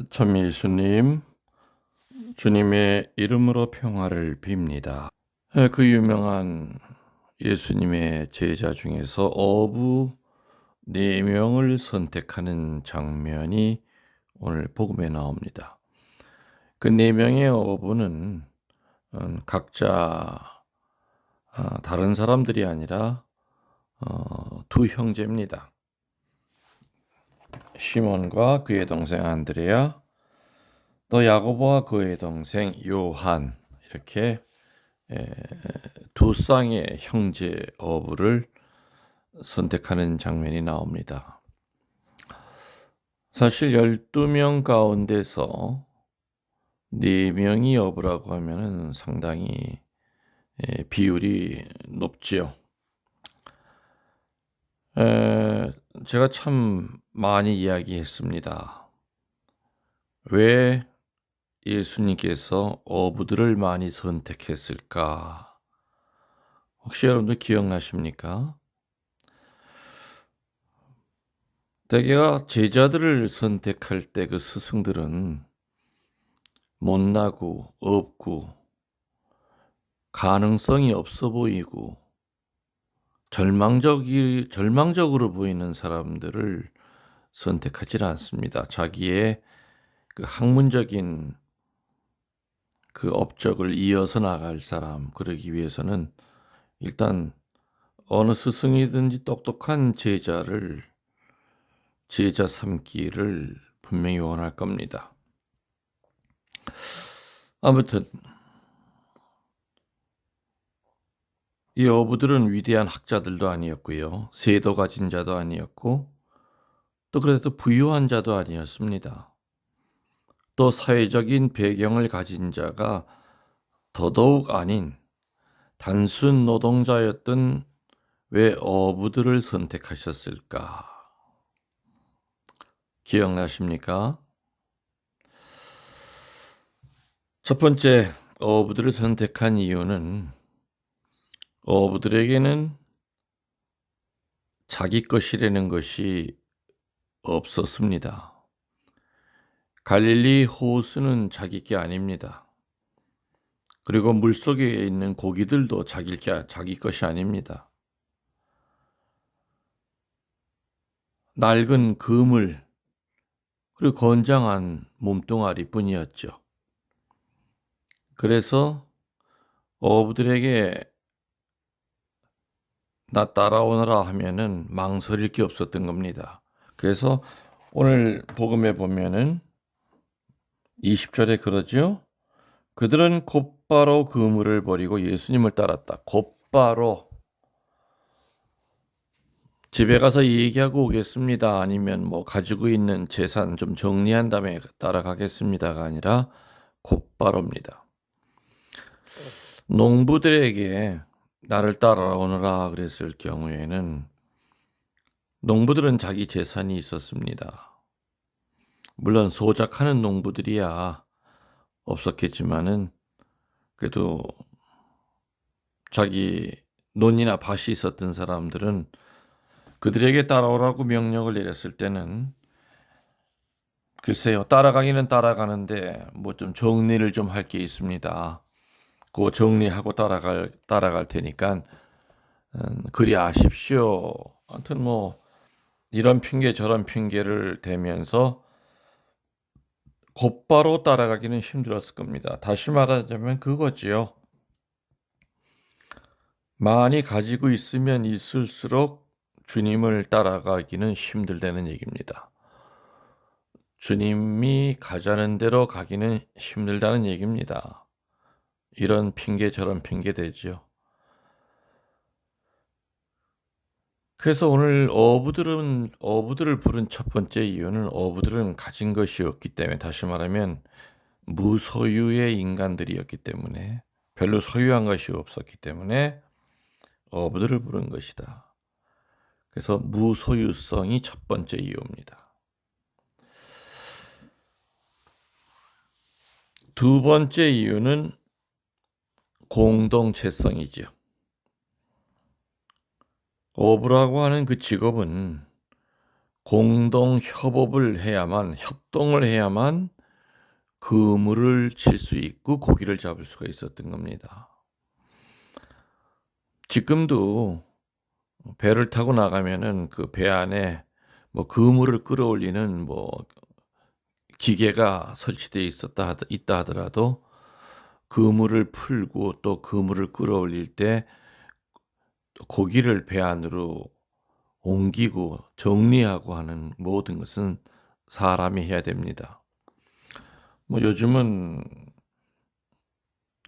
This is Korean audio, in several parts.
참 예수님, 주님의 이름으로 평화를 빕니다. 그 유명한 예수님의 제자 중에서 어부 4명을 선택하는 장면이 오늘 복음에 나옵니다. 그 4명의 어부는 각자 다른 사람들이 아니라 두 형제입니다. 시몬과 그의 동생 안드레아, 또 야고보와 그의 동생 요한, 이렇게 두 쌍의 형제 어부를 선택하는 장면이 나옵니다. 사실 12명 가운데서 4명이 어부라고 하면 상당히 비율이 높지요. 제가 참 많이 이야기했습니다. 왜 예수님께서 어부들을 많이 선택했을까? 혹시 여러분들 기억나십니까? 대개가 제자들을 선택할 때 그 스승들은 못나고 없고 가능성이 없어 보이고 절망적으로 보이는 사람들을 선택하지 않습니다. 자기의 그 학문적인 그 업적을 이어서 나갈 사람, 그러기 위해서는 일단 어느 스승이든지 똑똑한 제자 삼기를 분명히 원할 겁니다. 아무튼 이 어부들은 위대한 학자들도 아니었고요. 세도 가진 자도 아니었고, 또 그래도 부유한 자도 아니었습니다. 또 사회적인 배경을 가진 자가 더더욱 아닌 단순 노동자였던 왜 어부들을 선택하셨을까? 기억나십니까? 첫 번째, 어부들을 선택한 이유는 어부들에게는 자기 것이라는 것이 없었습니다. 갈릴리 호수는 자기 게 아닙니다. 그리고 물속에 있는 고기들도 자기 것이 아닙니다. 낡은 그물, 그리고 건장한 몸뚱아리뿐이었죠. 그래서 어부들에게 나 따라오너라 하면은 망설일 게 없었던 겁니다. 그래서 오늘 복음에 보면은 20절에 그러죠. 그들은 곧바로 그물을 버리고 예수님을 따랐다. 곧바로. 집에 가서 얘기하고 오겠습니다. 아니면 뭐 가지고 있는 재산 좀 정리한 다음에 따라가겠습니다가 아니라 곧바로입니다. 농부들에게 나를 따라오너라 그랬을 경우에는 농부들은 자기 재산이 있었습니다. 물론 소작하는 농부들이야 없었겠지만은 그래도 자기 논이나 밭이 있었던 사람들은 그들에게 따라오라고 명령을 내렸을 때는 글쎄요, 따라가기는 따라가는데 뭐 좀 정리를 좀 할 게 있습니다. 그거 정리하고 따라갈 테니까 그리 아십시오. 아무튼 뭐 이런 핑계 저런 핑계를 대면서 곧바로 따라가기는 힘들었을 겁니다. 다시 말하자면 그거지요. 많이 가지고 있으면 있을수록 주님을 따라가기는 힘들다는 얘기입니다. 주님이 가자는 대로 가기는 힘들다는 얘기입니다. 이런 핑계 저런 핑계 대죠. 그래서 오늘 어부들을 부른 첫 번째 이유는 어부들은 가진 것이 없기 때문에, 다시 말하면 무소유의 인간들이었기 때문에, 별로 소유한 것이 없었기 때문에 어부들을 부른 것이다. 그래서 무소유성이 첫 번째 이유입니다. 두 번째 이유는 공동체성이죠. 어부라고 하는 그 직업은 공동 협업을 해야만 협동을 해야만 그물을 칠 수 있고 고기를 잡을 수가 있었던 겁니다. 지금도 배를 타고 나가면은 그 배 안에 뭐 그물을 끌어올리는 뭐 기계가 설치되어 있다 하더라도 그물을 풀고 또 그물을 끌어올릴 때 고기를 배 안으로 옮기고 정리하고 하는 모든 것은 사람이 해야 됩니다. 뭐 요즘은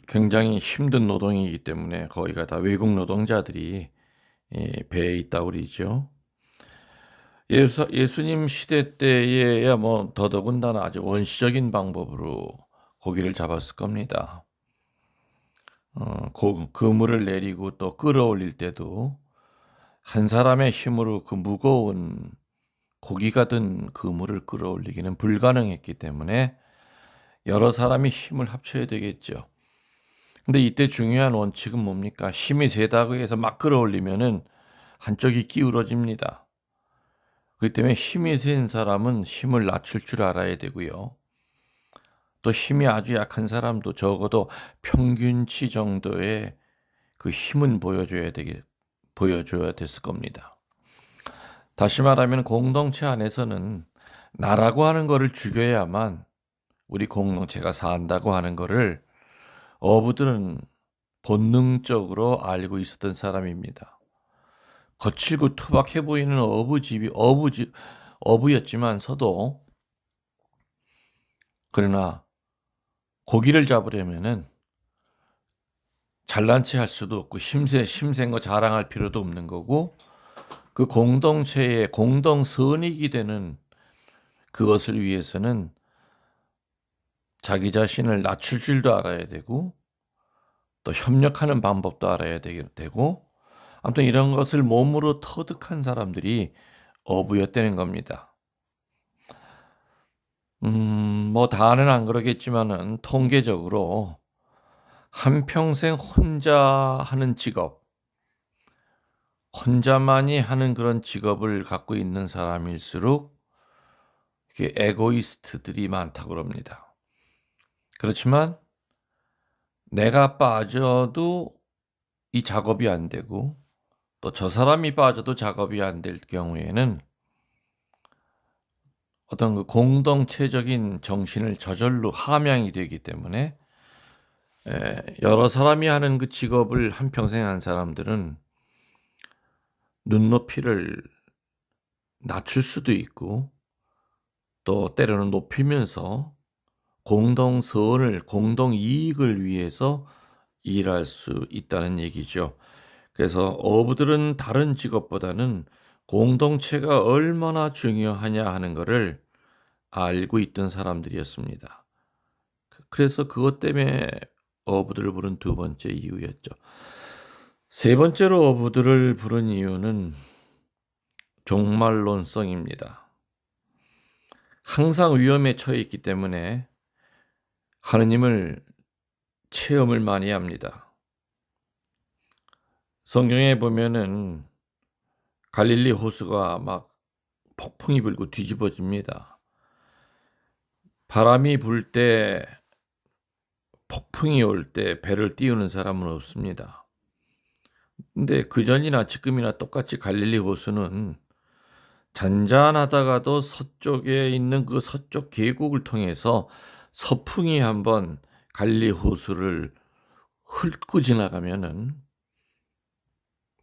굉장히 힘든 노동이기 때문에 거의가 다 외국 노동자들이 배에 있다고 그러죠. 예수님 시대 때에야 뭐 더더군다나 아주 원시적인 방법으로 고기를 잡았을 겁니다. 그물을 내리고 또 끌어올릴 때도 한 사람의 힘으로 그 무거운 고기가 든 그물을 끌어올리기는 불가능했기 때문에 여러 사람이 힘을 합쳐야 되겠죠. 근데 이때 중요한 원칙은 뭡니까? 힘이 세다고 해서 막 끌어올리면은 한쪽이 기울어집니다. 그렇기 때문에 힘이 센 사람은 힘을 낮출 줄 알아야 되고요. 또 힘이 아주 약한 사람도 적어도 평균치 정도의 그 힘은 보여줘야 됐을 겁니다. 다시 말하면 공동체 안에서는 나라고 하는 거를 죽여야만 우리 공동체가 산다고 하는 거를 어부들은 본능적으로 알고 있었던 사람입니다. 거칠고 투박해 보이는 어부였지만서도 그러나 고기를 잡으려면은 잘난 체 할 수도 없고 힘센 거 자랑할 필요도 없는 거고 그 공동체의 공동선익이 되는 그것을 위해서는 자기 자신을 낮출 줄도 알아야 되고 또 협력하는 방법도 알아야 되고 아무튼 이런 것을 몸으로 터득한 사람들이 어부였다는 겁니다. 뭐 다는 안 그러겠지만은 통계적으로 한평생 혼자 하는 직업, 혼자만이 하는 그런 직업을 갖고 있는 사람일수록 이게 에고이스트들이 많다고 그럽니다. 그렇지만 내가 빠져도 이 작업이 안 되고 또 저 사람이 빠져도 작업이 안 될 경우에는 어떤 그 공동체적인 정신을 저절로 함양이 되기 때문에 여러 사람이 하는 그 직업을 한평생 한 사람들은 눈높이를 낮출 수도 있고 또 때로는 높이면서 공동이익을 위해서 일할 수 있다는 얘기죠. 그래서 어부들은 다른 직업보다는 공동체가 얼마나 중요하냐 하는 것을 알고 있던 사람들이었습니다. 그래서 그것 때문에 어부들을 부른 두 번째 이유였죠. 세 번째로 어부들을 부른 이유는 종말론성입니다. 항상 위험에 처해 있기 때문에 하느님을 체험을 많이 합니다. 성경에 보면은 갈릴리 호수가 막 폭풍이 불고 뒤집어집니다. 바람이 불 때, 폭풍이 올 때 배를 띄우는 사람은 없습니다. 근데 그전이나 지금이나 똑같이 갈릴리 호수는 잔잔하다가도 서쪽에 있는 그 서쪽 계곡을 통해서 서풍이 한번 갈릴리 호수를 훑고 지나가면은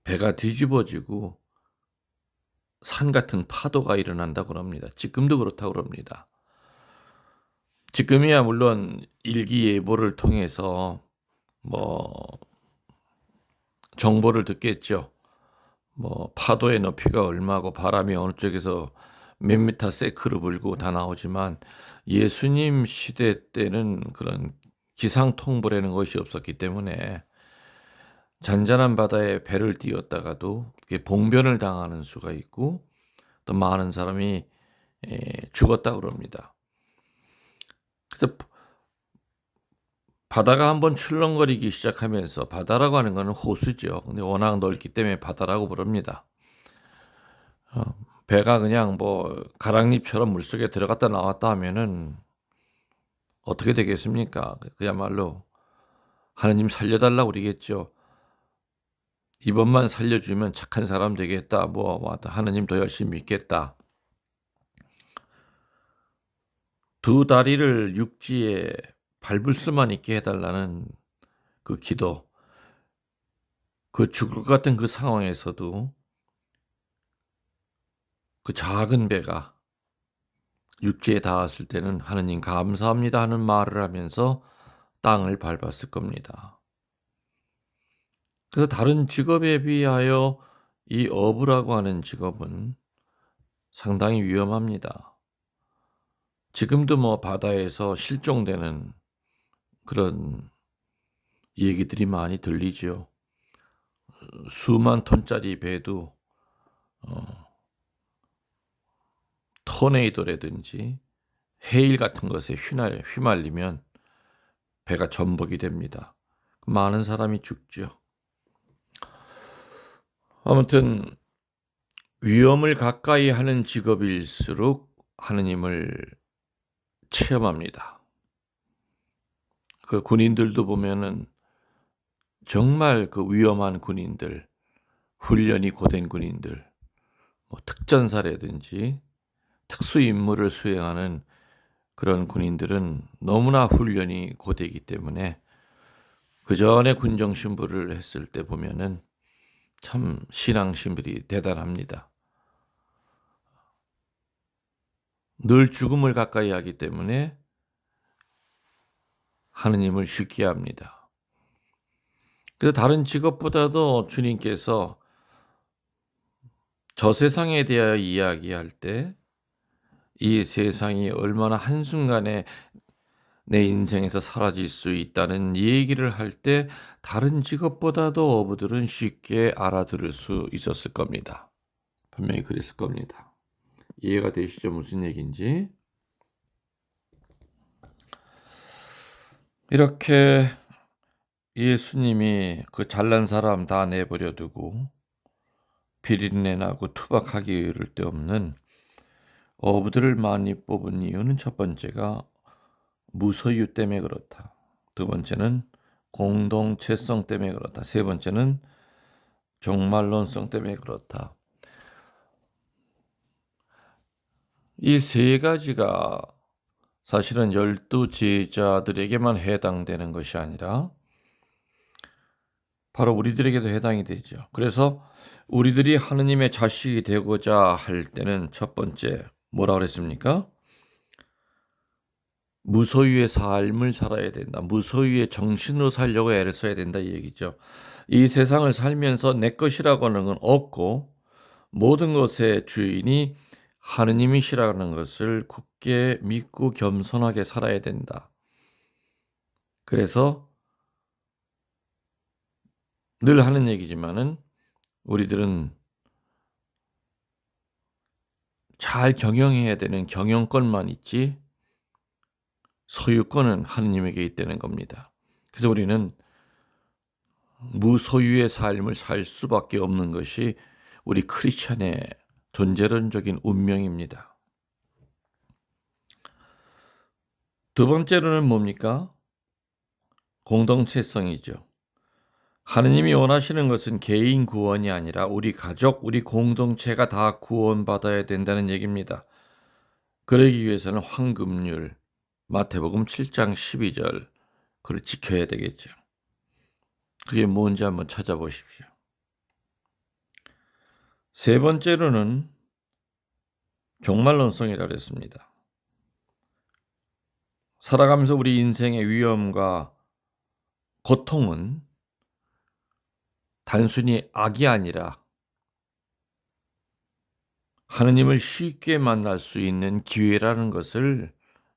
배가 뒤집어지고 산 같은 파도가 일어난다고 합니다. 지금도 그렇다고 합니다. 지금이야 물론 일기예보를 통해서 뭐 정보를 듣겠죠. 뭐 파도의 높이가 얼마고 바람이 어느 쪽에서 몇 미터 세크로 불고 다 나오지만 예수님 시대 때는 그런 기상 통보라는 것이 없었기 때문에 잔잔한 바다에 배를 띄웠다가도 봉변을 당하는 수가 있고 또 많은 사람이 죽었다고 그럽니다. 그래서 바다가 한번 출렁거리기 시작하면서 바다라고 하는 것은 호수죠. 근데 워낙 넓기 때문에 바다라고 부릅니다. 배가 그냥 뭐 가랑잎처럼 물속에 들어갔다 나왔다 하면은 어떻게 되겠습니까? 그야말로 하느님 살려달라 그러겠죠. 이번만 살려주면 착한 사람 되겠다. 하느님 더 열심히 믿겠다. 두 다리를 육지에 밟을 수만 있게 해달라는 그 기도, 그 죽을 것 같은 그 상황에서도 그 작은 배가 육지에 닿았을 때는 하느님 감사합니다 하는 말을 하면서 땅을 밟았을 겁니다. 그래서 다른 직업에 비하여 이 어부라고 하는 직업은 상당히 위험합니다. 지금도 뭐 바다에서 실종되는 그런 얘기들이 많이 들리죠. 수만 톤짜리 배도 토네이도라든지 해일 같은 것에 휘말리면 배가 전복이 됩니다. 많은 사람이 죽죠. 아무튼 위험을 가까이 하는 직업일수록 하느님을 체험합니다. 그 군인들도 보면은 정말 그 위험한 군인들, 훈련이 고된 군인들, 뭐 특전사라든지 특수 임무를 수행하는 그런 군인들은 너무나 훈련이 고되기 때문에 그 전에 군정 신부를 했을 때 보면은 참 신앙 신분이 대단합니다. 늘 죽음을 가까이 하기 때문에 하느님을 쉽게 합니다. 그래서 다른 직업보다도 주님께서 저 세상에 대하여 이야기할 때 이 세상이 얼마나 한순간에 내 인생에서 사라질 수 있다는 얘기를 할 때 다른 직업보다도 어부들은 쉽게 알아들을 수 있었을 겁니다. 분명히 그랬을 겁니다. 이해가 되시죠? 무슨 얘기인지. 이렇게 예수님이 그 잘난 사람 다 내버려 두고 비린내 나고 투박하기 이를 데 없는 어부들을 많이 뽑은 이유는 첫 번째가 무소유 때문에 그렇다. 두 번째는 공동체성 때문에 그렇다. 세 번째는 종말론성 때문에 그렇다. 이 세 가지가 사실은 12제자들에게만 해당되는 것이 아니라 바로 우리들에게도 해당이 되죠. 그래서 우리들이 하느님의 자식이 되고자 할 때는 첫 번째 뭐라 그랬습니까? 무소유의 삶을 살아야 된다. 무소유의 정신으로 살려고 애를 써야 된다 이 얘기죠. 이 세상을 살면서 내 것이라고 하는 건 없고 모든 것의 주인이 하느님이시라는 것을 굳게 믿고 겸손하게 살아야 된다. 그래서 늘 하는 얘기지만은 우리들은 잘 경영해야 되는 경영권만 있지 소유권은 하느님에게 있다는 겁니다. 그래서 우리는 무소유의 삶을 살 수밖에 없는 것이 우리 크리스천의 존재론적인 운명입니다. 두 번째로는 뭡니까? 공동체성이죠. 하느님이 원하시는 것은 개인 구원이 아니라 우리 가족, 우리 공동체가 다 구원받아야 된다는 얘기입니다. 그러기 위해서는 황금률, 마태복음 7장 12절, 그걸 지켜야 되겠죠. 그게 뭔지 한번 찾아보십시오. 세 번째로는 종말론성이라고 했습니다. 살아가면서 우리 인생의 위험과 고통은 단순히 악이 아니라 하느님을 쉽게 만날 수 있는 기회라는 것을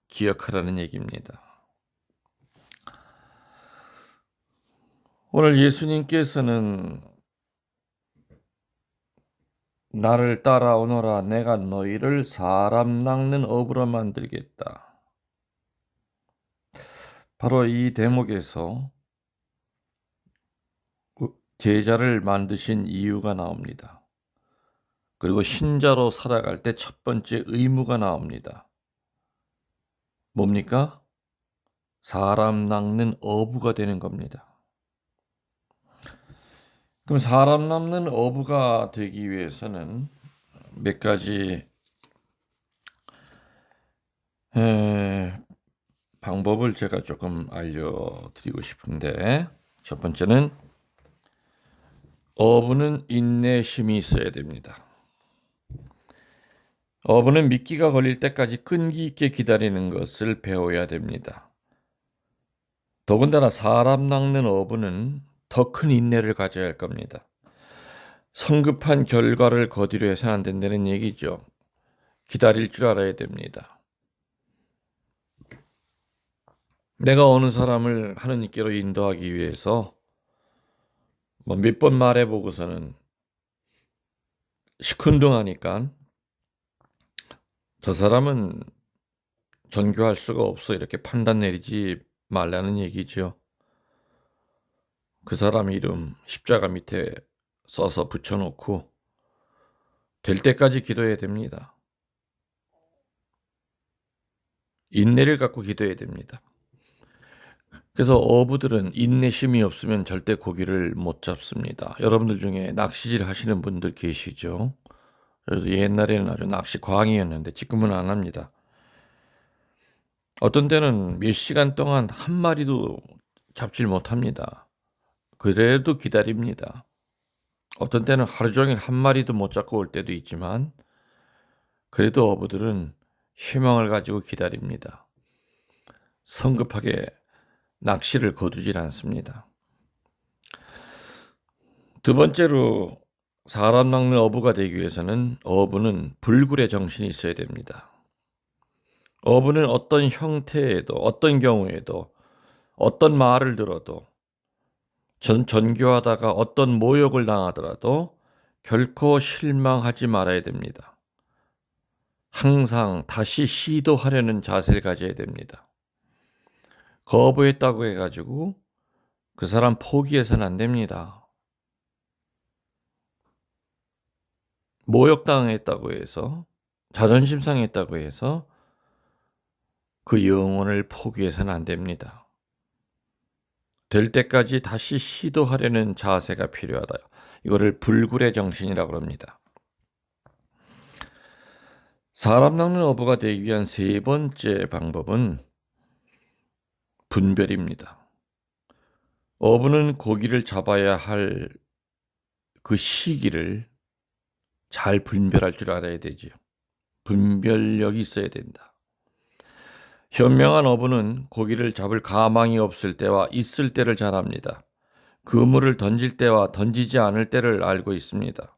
기억하라는 얘기입니다. 오늘 예수님께서는 나를 따라오너라 내가 너희를 사람 낚는 어부로 만들겠다. 바로 이 대목에서 제자를 만드신 이유가 나옵니다. 그리고 신자로 살아갈 때 첫 번째 의무가 나옵니다. 뭡니까? 사람 낚는 어부가 되는 겁니다. 그럼 사람 낚는 어부가 되기 위해서는 몇 가지 방법을 제가 조금 알려드리고 싶은데, 첫 번째는 어부는 인내심이 있어야 됩니다. 어부는 미끼가 걸릴 때까지 끈기 있게 기다리는 것을 배워야 됩니다. 더군다나 사람 낚는 어부는 더 큰 인내를 가져야 할 겁니다. 성급한 결과를 거두려 해서는 안 된다는 얘기죠. 기다릴 줄 알아야 됩니다. 내가 어느 사람을 하느님께로 인도하기 위해서 몇 번 말해보고서는 시큰둥하니까 저 사람은 전교할 수가 없어, 이렇게 판단 내리지 말라는 얘기죠. 그 사람 이름 십자가 밑에 써서 붙여놓고 될 때까지 기도해야 됩니다. 인내를 갖고 기도해야 됩니다. 그래서 어부들은 인내심이 없으면 절대 고기를 못 잡습니다. 여러분들 중에 낚시질 하시는 분들 계시죠? 그래서 옛날에는 아주 낚시 광이었는데 지금은 안 합니다. 어떤 때는 몇 시간 동안 한 마리도 잡질 못합니다. 그래도 기다립니다. 어떤 때는 하루 종일 한 마리도 못 잡고 올 때도 있지만 그래도 어부들은 희망을 가지고 기다립니다. 성급하게 낚시를 거두질 않습니다. 두 번째로 사람 낚는 어부가 되기 위해서는 어부는 불굴의 정신이 있어야 됩니다. 어부는 어떤 형태에도 어떤 경우에도 어떤 말을 들어도 전교하다가 어떤 모욕을 당하더라도 결코 실망하지 말아야 됩니다. 항상 다시 시도하려는 자세를 가져야 됩니다. 거부했다고 해가지고 그 사람 포기해서는 안 됩니다. 모욕당했다고 해서, 자존심 상했다고 해서 그 영혼을 포기해서는 안 됩니다. 될 때까지 다시 시도하려는 자세가 필요하다. 이거를 불굴의 정신이라고 합니다. 사람 낚는 어부가 되기 위한 세 번째 방법은 분별입니다. 어부는 고기를 잡아야 할 그 시기를 잘 분별할 줄 알아야 되지요. 분별력이 있어야 된다. 현명한 어부는 고기를 잡을 가망이 없을 때와 있을 때를 잘 압니다. 그물을 던질 때와 던지지 않을 때를 알고 있습니다.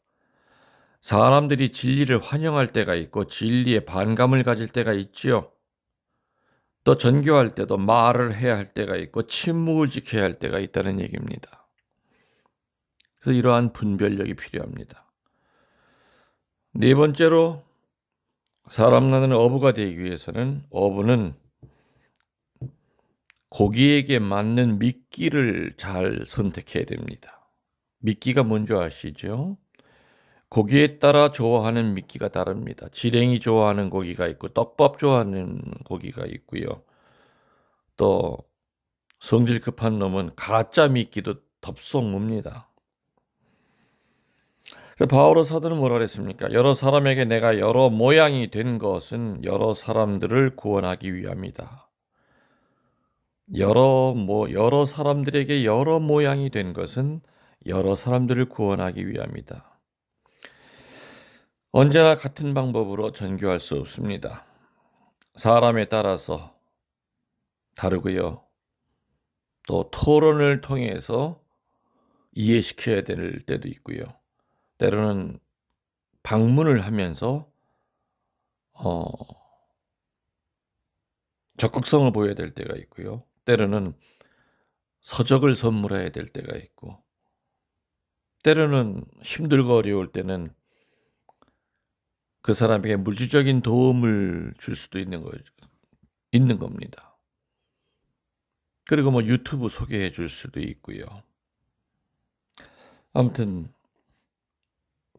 사람들이 진리를 환영할 때가 있고 진리에 반감을 가질 때가 있지요. 또 전교할 때도 말을 해야 할 때가 있고 침묵을 지켜야 할 때가 있다는 얘기입니다. 그래서 이러한 분별력이 필요합니다. 네 번째로 사람 낚는 어부가 되기 위해서는 어부는 고기에게 맞는 미끼를 잘 선택해야 됩니다. 미끼가 뭔지 아시죠? 고기에 따라 좋아하는 미끼가 다릅니다. 지렁이 좋아하는 고기가 있고 떡밥 좋아하는 고기가 있고요. 또 성질 급한 놈은 가짜 미끼도 덥석 뭅니다. 바오로 사도는 뭐라 그랬습니까? 여러 사람에게 내가 여러 모양이 된 것은 여러 사람들을 구원하기 위함이다. 여러 사람들에게 여러 모양이 된 것은 여러 사람들을 구원하기 위함이다. 언제나 같은 방법으로 전교할 수 없습니다. 사람에 따라서 다르고요. 또 토론을 통해서 이해시켜야 될 때도 있고요. 때로는 방문을 하면서 적극성을 보여야 될 때가 있고요. 때로는 서적을 선물해야 될 때가 있고, 때로는 힘들고 어려울 때는 그 사람에게 물질적인 도움을 줄 수도 있는 겁니다. 그리고 유튜브 소개해 줄 수도 있고요. 아무튼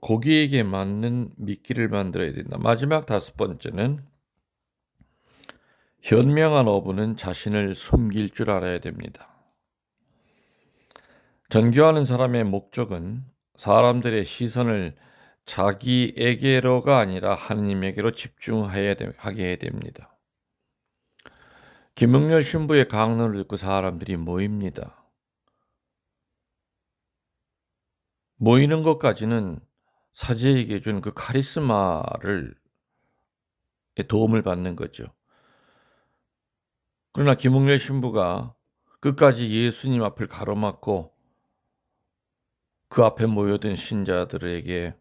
고기에게 맞는 미끼를 만들어야 된다. 마지막 다섯 번째는 현명한 어부는 자신을 숨길 줄 알아야 됩니다. 전교하는 사람의 목적은 사람들의 시선을 자기에게로가 아니라 하느님에게로 하게 해야 됩니다. 김응렬 신부의 강론을 듣고 사람들이 모입니다. 모이는 것까지는 사제에게 준 그 카리스마를 도움을 받는 거죠. 그러나 김응렬 신부가 끝까지 예수님 앞을 가로막고 그 앞에 모여든 신자들에게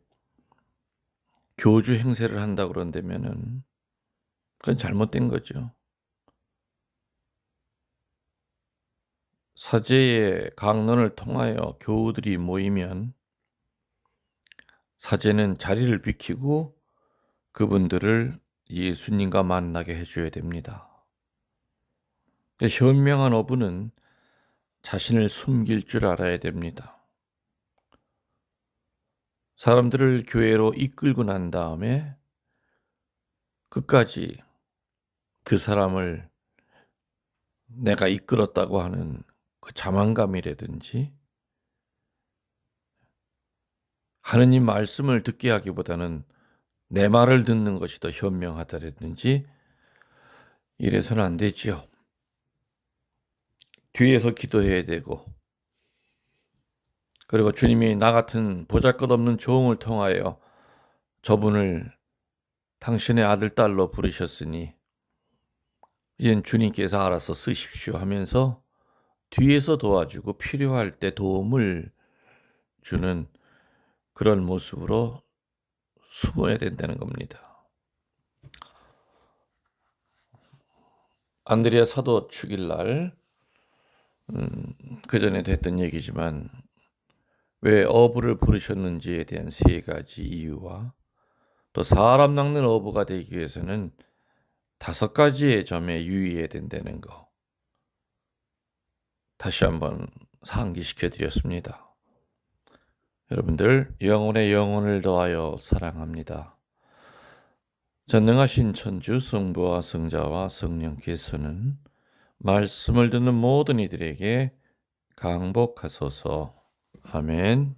교주 행세를 한다 그런다면은 그건 잘못된 거죠. 사제의 강론을 통하여 교우들이 모이면 사제는 자리를 비키고 그분들을 예수님과 만나게 해줘야 됩니다. 현명한 어부는 자신을 숨길 줄 알아야 됩니다. 사람들을 교회로 이끌고 난 다음에 끝까지 그 사람을 내가 이끌었다고 하는 그 자만감이라든지 하느님 말씀을 듣게 하기보다는 내 말을 듣는 것이 더 현명하다라든지 이래서는 안 되지요. 뒤에서 기도해야 되고, 그리고 주님이 나 같은 보잘것없는 종을 통하여 저분을 당신의 아들, 딸로 부르셨으니 이젠 주님께서 알아서 쓰십시오 하면서 뒤에서 도와주고 필요할 때 도움을 주는 그런 모습으로 숨어야 된다는 겁니다. 안드레아 사도 축일날 그전에도 했던 얘기지만 왜 어부를 부르셨는지에 대한 세 가지 이유와 또 사람 낚는 어부가 되기 위해서는 5가지의 점에 유의해야 된다는 거 다시 한번 상기시켜 드렸습니다. 여러분들 영혼의 영혼을 더하여 사랑합니다. 전능하신 천주 성부와 성자와 성령께서는 말씀을 듣는 모든 이들에게 강복하소서. 아멘.